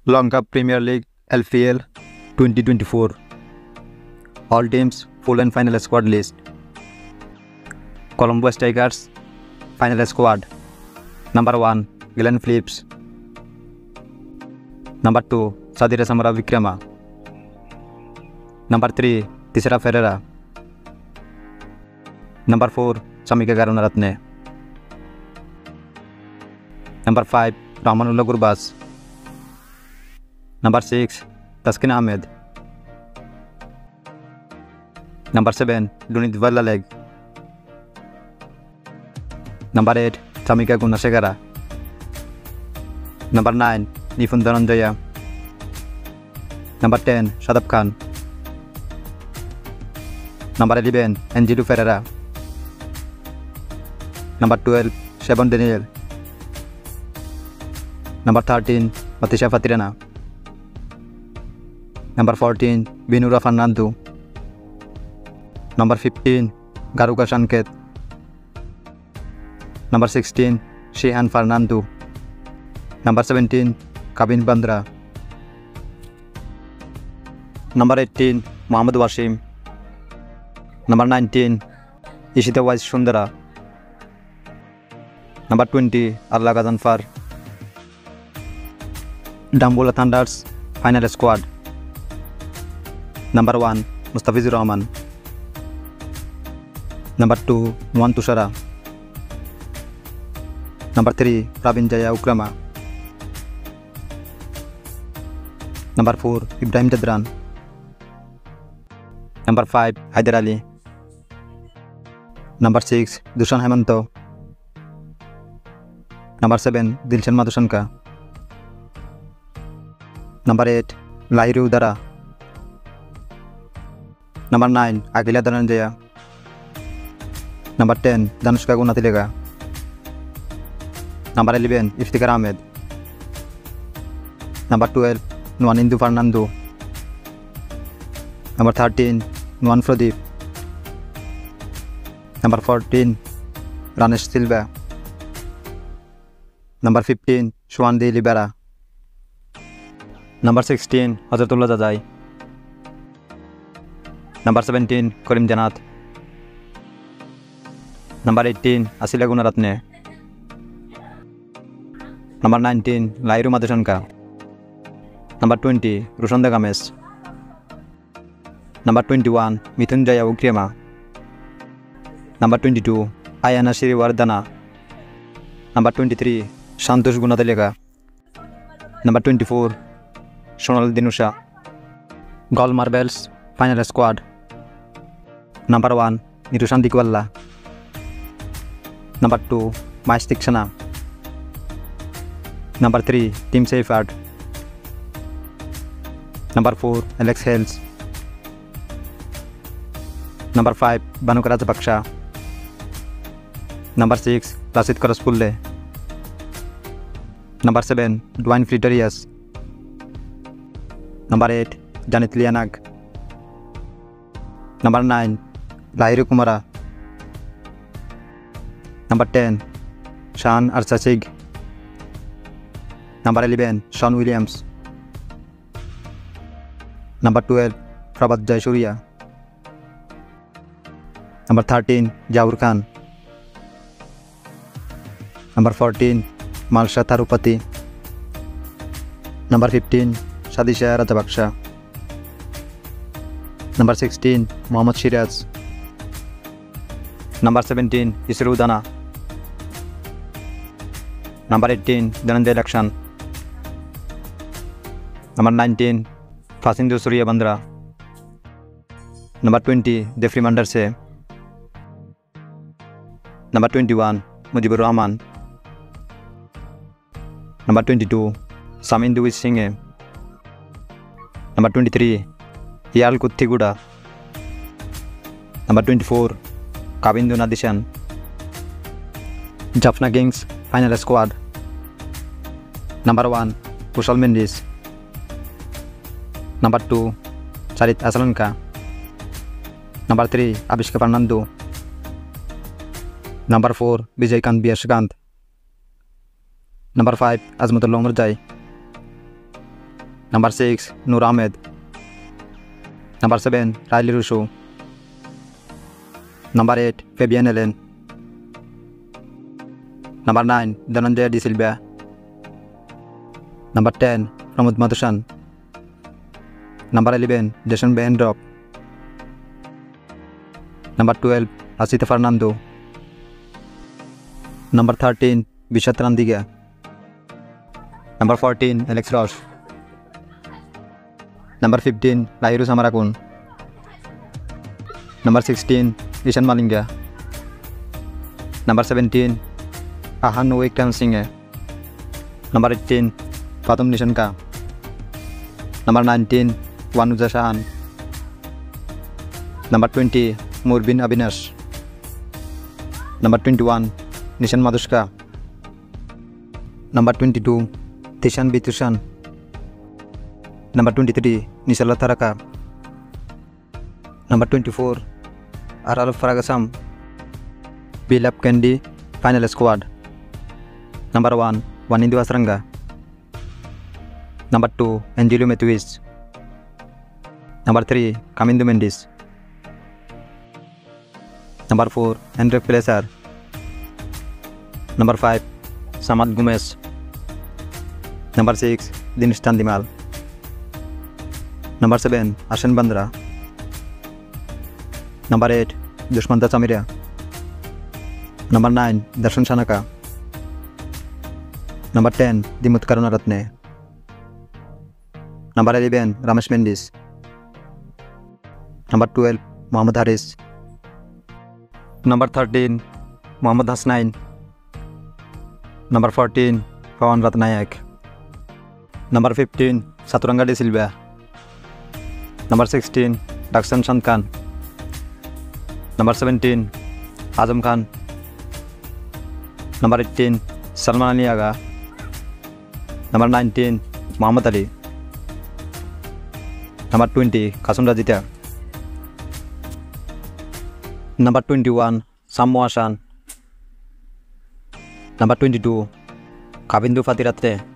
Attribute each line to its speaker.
Speaker 1: Lanka Premier League LPL 2024. All teams full and final squad list. Colombo Strikers final squad. Number 1 Glenn Phillips. Number 2 Sadira Samara Vikrama. Number 3 Tisera Ferreira. Number 4 Samika Karunaratne. Number 5 Ramanullah Gurbaz. Number 6 Taskin Ahmed. Number 7 Lunit Vallaleg. Number 8 Samika Gunasegara. Number 9 Nifun Dhananjaya. Number 10 Shadab Khan. Number 11 Angelou Ferreira. Number 12 Shebon Daniel. Number 13 Matisha Fatirana. Number 14 Vinura Fernando. Number 15 Garuka Sanket. Number 16 Shehan Fernando. Number 17 Kabin Bandra. Number 18 Mohammad Wasim. Number 19 Ishita Wais Sundara. Number 20 Arla Gazanfar. Dambulla Thunders final squad. Number 1 Mustafizur Rahman. Number 2 Nuwan Tushara. Number 3 Pravin Jaya Ukrama. Number 4 Ibrahim Jadran. Number 5 Haider Ali. Number 6 Dushan Hemanto. Number 7 Dilshan Madhushanka. Number 8 Lahiru Udara. Number 9 Agila Dhananjaya. Number 10 Danushka Gunatilega. Number 11 Iftikhar Ahmed. Number 12 Nuwanindu Fernando. Number 13 Nuwan Pradeep. Number 14 Ranesh Silva. Number 15 Shwandi Libera. Number 16 Hazratullah Jajai. Number 17 Karim Janat. Number 18 Asila Gunaratne. Number 19 Lairu Madhushanka. Number 20 Rushanda Games. Number 21 Mithunjaya Ukrema. Number 22 Ayana Shriwardana. Number 23 Santosh Gunatilega. Number 24 Sonal Dinusha. Gol Marbles final squad. Number 1 Nirushan Dikwalla. Number 2 Mahesh Tikshana. Number 3 Tim Seifert. Number 4 Alex Hales. Number 5 Bhanuka Rajapaksa. Number 6 Rashid Karaspulle. Number 7 Dwayne Friterius. Number 8 Janit Lianag. Number 9 Lahiru Kumara. Number 10 Shan Arsachig. Number 11 Sean Williams. Number 12 Prabhat Jayasuriya. Number 13 Jawur Khan. Number 14 Malsha Tharupati. Number 15 Sadisha Rajapaksa. Number 16 Mohammad Shiraz. Number 17 Isru Dana. Number 18 Dhananjay Lakshan. Number 19 Fasindu Surya Bandra. Number 20 Jeffrey Mandarse. Number 21 Mujibur Rahman. Number 22 Samindu Singh. Number 23 Yal Kuthiguda. Number 24 Kabindu Nadishan. Jaffna Kings final squad. Number 1 Kushal Mendis. Number 2 Charit Asalanka. Number 3 Abhishek Fernando. Number 4 Vijay Kant Biyashkant. Number 5 Azmatullah Umar Jai. Number 6, Noor Ahmed. Number 7, Riley Rousseau. Number 8, Fabian Allen. Number 9, Dhananjay De Silva. Number 10, Pramod Mathushan. Number 11, Jason Behrendorff. Number 12, Asita Fernando. Number 13, Vishat Randiga. Number 14, Alex Ross. Number 15, Lahiru Samarakun. Number 16, Ishan Malinga. Number 17, Ahan Wikram Singh. Number 18, Fatum Nishanka. Number 19, Wanuja Shahan. Number 20, Murbin Abinash. Number 21, Nishan Madhushka. Number 22, Tishan Bitushan. Number 23, Nishala Tharaka. Number 24, Aral Faragasam. Bilap Kendi, Final Squad. Number 1, Wanindu Asranga. Number 2, Angelio Matthews. Number 3, Kamindu Mendes. Number 4, Andre Fraser. Number 5, Samad Gomez. Number 6, Dinesh Chandimal. Number 7, Arsene Bandra. Number 8, Dushmanta Samiria. Number 9, Darshan Shanaka. Number 10, Dimut Karunaratne. Number 11, Ramesh Mendes. Number 12, Mohammad Haris. Number 13, Mohammad Hasnain. Number 14, Pawan Ratnayak. Number 15, Saturanga De Silva. Number 16, Dakshan Chand Khan. Number 17, Azam Khan. Number 18, Salman Ali Aga. Number 19, Muhammad Ali. Number 20, Kasum Rajita. Number 21, Samu Hassan. Number 22, Kavindu Fatiratre.